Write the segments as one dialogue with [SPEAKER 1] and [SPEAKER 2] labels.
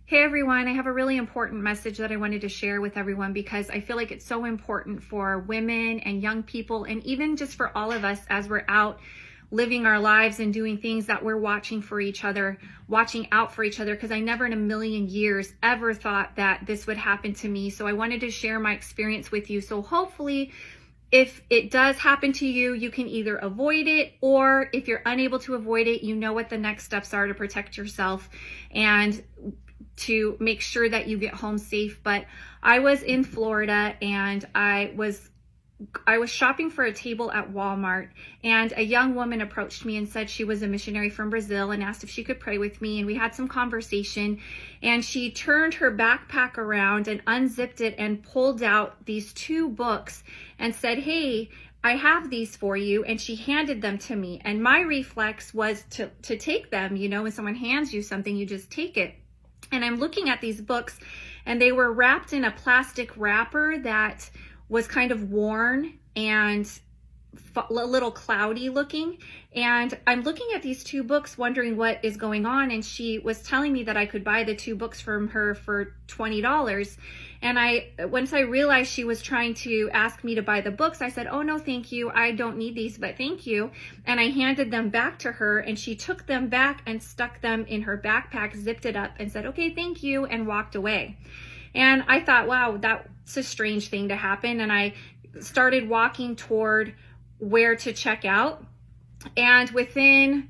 [SPEAKER 1] Hey everyone, I have a really important message that I wanted to share with everyone because I feel like it's so important for women and young people, and even just for all of us as we're out living our lives and doing things, that we're watching for each other, watching out for each other, because I never in a million years ever thought that this would happen to me. So I wanted to share my experience with you. So hopefully, if it does happen to you, you can either avoid it, or if you're unable to avoid it, you know what the next steps are to protect yourself and to make sure that you get home safe. But I was in Florida, and I was shopping for a table at Walmart, and a young woman approached me and said she was a missionary from Brazil and asked if she could pray with me. And we had some conversation, and she turned her backpack around and unzipped it and pulled out these two books and said, "Hey, I have these for you." And she handed them to me. And my reflex was to take them. You know, when someone hands you something, you just take it. And I'm looking at these books, and they were wrapped in a plastic wrapper that was kind of worn and a little cloudy looking. And I'm looking at these two books wondering what is going on. And she was telling me that I could buy the two books from her for $20. And once I realized she was trying to ask me to buy the books, I said, "Oh no, thank you. I don't need these, but thank you." And I handed them back to her, and she took them back and stuck them in her backpack, zipped it up and said, "Okay, thank you," and walked away. And I thought, wow, that's a strange thing to happen. And I started walking toward where to check out. And within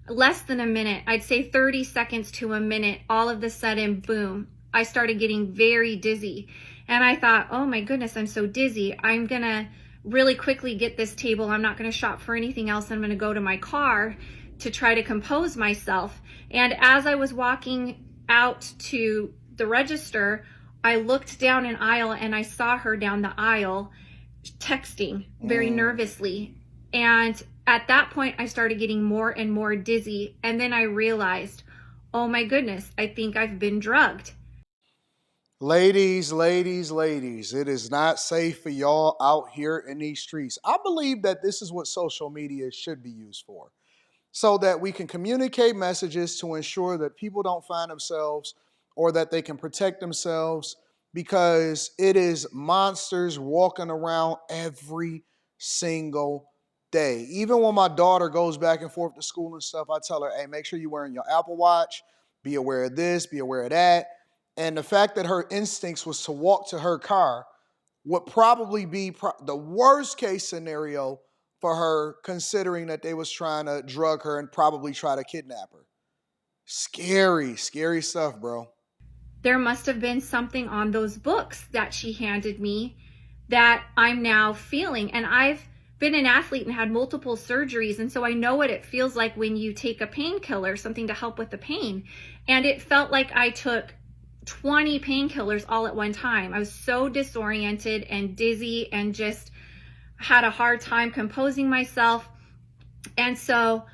[SPEAKER 1] less than a minute, I'd say 30 seconds to a minute, all of a sudden, boom, I started getting very dizzy. And I thought, oh my goodness, I'm so dizzy. I'm going to really quickly get this table. I'm not going to shop for anything else. I'm going to go to my car to try to compose myself. And as I was walking out to the register, I looked down an aisle and I saw her down the aisle texting very nervously. And at that point, I started getting more and more dizzy. And then I realized, oh my goodness, I think I've been drugged.
[SPEAKER 2] Ladies, it is not safe for y'all out here in these streets. I believe that this is what social media should be used for, so that we can communicate messages to ensure that people don't find themselves, or that they can protect themselves, because it is monsters walking around every single day. Even when my daughter goes back and forth to school and stuff, I tell her, hey, make sure you're wearing your Apple Watch, be aware of this, be aware of that. And the fact that her instincts was to walk to her car would probably be the worst case scenario for her, considering that they was trying to drug her and probably try to kidnap her. Scary, scary stuff, bro.
[SPEAKER 1] There must have been something on those books that she handed me that I'm now feeling. And I've been an athlete and had multiple surgeries, and so I know what it feels like when you take a painkiller, something to help with the pain. And it felt like I took 20 painkillers all at one time. I was so disoriented and dizzy and just had a hard time composing myself. And so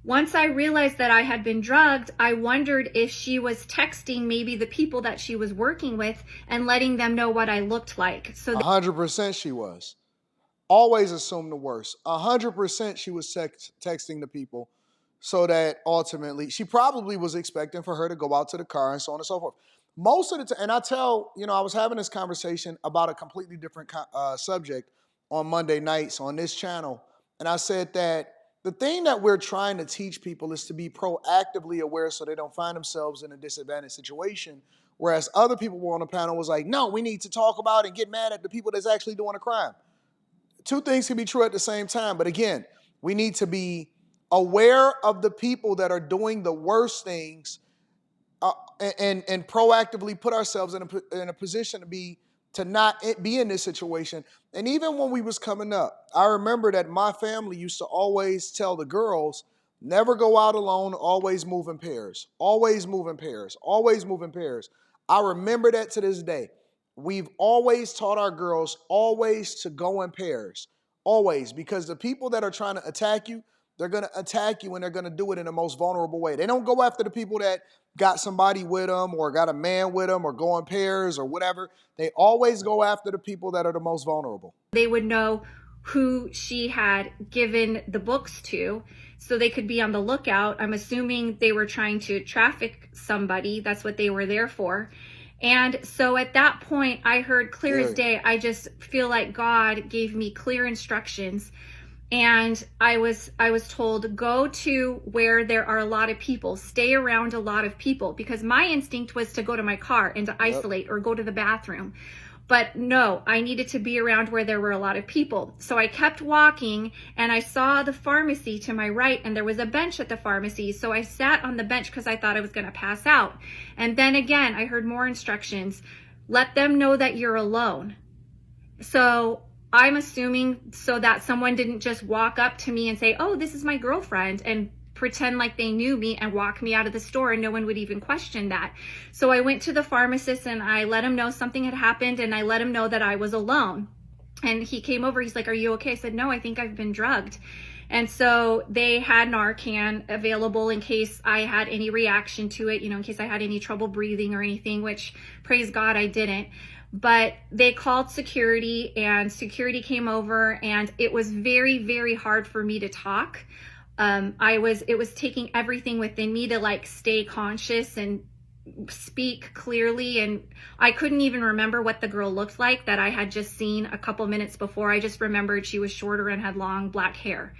[SPEAKER 1] once I realized that I had been drugged, I wondered if she was texting maybe the people that she was working with and letting them know what I looked like. So
[SPEAKER 2] 100% she was. Always assume the worst. 100% she was texting the people, so that ultimately she probably was expecting for her to go out to the car and so on and so forth. Most of the time, and I was having this conversation about a completely different subject on Monday nights on this channel. And I said that the thing that we're trying to teach people is to be proactively aware so they don't find themselves in a disadvantaged situation. Whereas other people were on the panel was like, no, we need to talk about and get mad at the people that's actually doing a crime. Two things can be true at the same time. But again, we need to be aware of the people that are doing the worst things, and proactively put ourselves in a position to not be in this situation. And even when we was coming up, I remember that my family used to always tell the girls, never go out alone, always move in pairs, always move in pairs, always move in pairs. I remember that to this day. We've always taught our girls always to go in pairs, always, because the people that are trying to attack you, they're going to attack you, and they're going to do it in the most vulnerable way. They don't go after the people that got somebody with them or got a man with them or go in pairs or whatever. They always go after the people that are the most vulnerable.
[SPEAKER 1] they would know who she had given the books to. so they could be on the lookout. I'm assuming they were trying to traffic somebody. That's what they were there for. And so at that point, I heard clear as day. I just feel like God gave me clear instructions. And I was told, go to where there are a lot of people, stay around a lot of people, because my instinct was to go to my car and to isolate or go to the bathroom. But no, I needed to be around where there were a lot of people. So I kept walking, and I saw the pharmacy to my right, and there was a bench at the pharmacy. So I sat on the bench because I thought I was going to pass out. And then again, I heard more instructions. Let them know that you're alone. So I'm assuming so that someone didn't just walk up to me and say, oh, this is my girlfriend, and pretend like they knew me and walk me out of the store, and no one would even question that. So I went to the pharmacist and I let him know something had happened, and I let him know that I was alone. And he came over, he's like, are you okay? I said, no, I think I've been drugged. And so they had Narcan available in case I had any reaction to it, in case I had any trouble breathing or anything, which praise God I didn't. But they called security, and security came over, and it was very, very hard for me to talk. It was taking everything within me to stay conscious and speak clearly. And I couldn't even remember what the girl looked like that I had just seen a couple minutes before. I just remembered she was shorter and had long black hair.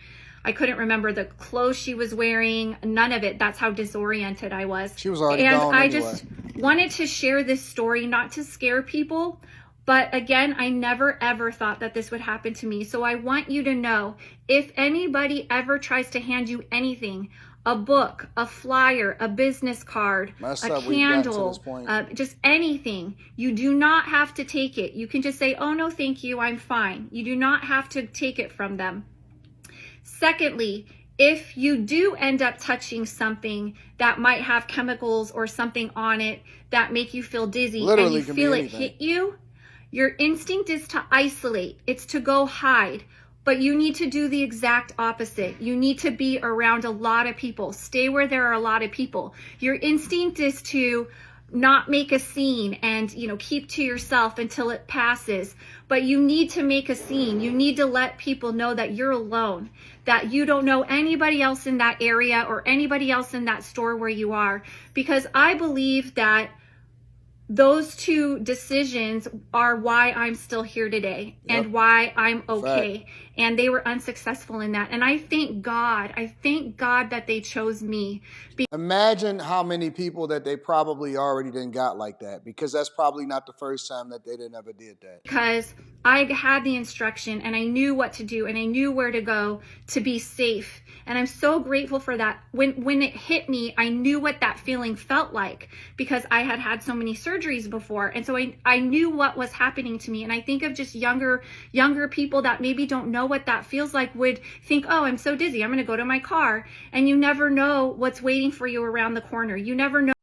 [SPEAKER 1] I couldn't remember the clothes she was wearing, none of it. That's how disoriented I was.
[SPEAKER 2] She was already
[SPEAKER 1] gone
[SPEAKER 2] anyway.
[SPEAKER 1] I just wanted to share this story, not to scare people, but again, I never ever thought that this would happen to me. So I want you to know, if anybody ever tries to hand you anything, a book, a flyer, a business card, a candle, just anything, you do not have to take it. You can just say, oh no, thank you, I'm fine. You do not have to take it from them. Secondly, if you do end up touching something that might have chemicals or something on it that make you feel dizzy, and you feel it hit you, your instinct is to isolate. It's to go hide. But you need to do the exact opposite. You need to be around a lot of people. Stay where there are a lot of people. Your instinct is to not make a scene and, keep to yourself until it passes. But you need to make a scene. You need to let people know that you're alone, that you don't know anybody else in that area or anybody else in that store where you are. Because I believe that those two decisions are why I'm still here today and why I'm okay. And they were unsuccessful in that. And I thank God that they chose me.
[SPEAKER 2] Imagine how many people that they probably already didn't got like that, because that's probably not the first time that they ever did that.
[SPEAKER 1] Because I had the instruction and I knew what to do and I knew where to go to be safe. And I'm so grateful for that. When it hit me, I knew what that feeling felt like because I had had so many surgeries before. And so I knew what was happening to me. And I think of just younger people that maybe don't know what that feels like would think, oh, I'm so dizzy, I'm going to go to my car. And you never know what's waiting for you around the corner. You never know.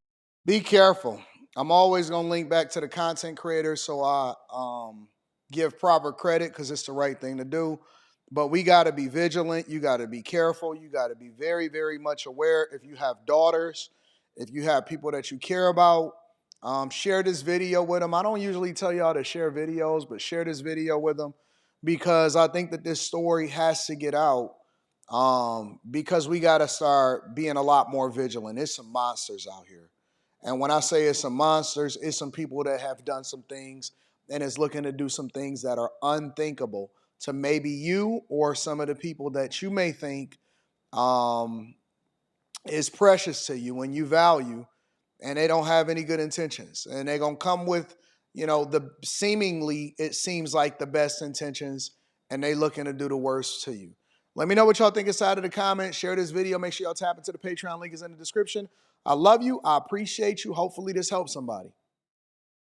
[SPEAKER 2] Be careful. I'm always going to link back to the content creator, so I give proper credit because it's the right thing to do. But we got to be vigilant. You got to be careful. You got to be very, very much aware. If you have daughters, if you have people that you care about, share this video with them. I don't usually tell y'all to share videos, but share this video with them because I think that this story has to get out because we got to start being a lot more vigilant. There's some monsters out here. And when I say it's some monsters, it's some people that have done some things and is looking to do some things that are unthinkable to maybe you or some of the people that you may think is precious to you and you value, and they don't have any good intentions. And they're going to come with, the seemingly, it seems like the best intentions, and they looking to do the worst to you. Let me know what y'all think inside of the comments. Share this video. Make sure y'all tap into the Patreon link is in the description. I love you. I appreciate you. Hopefully this helps somebody.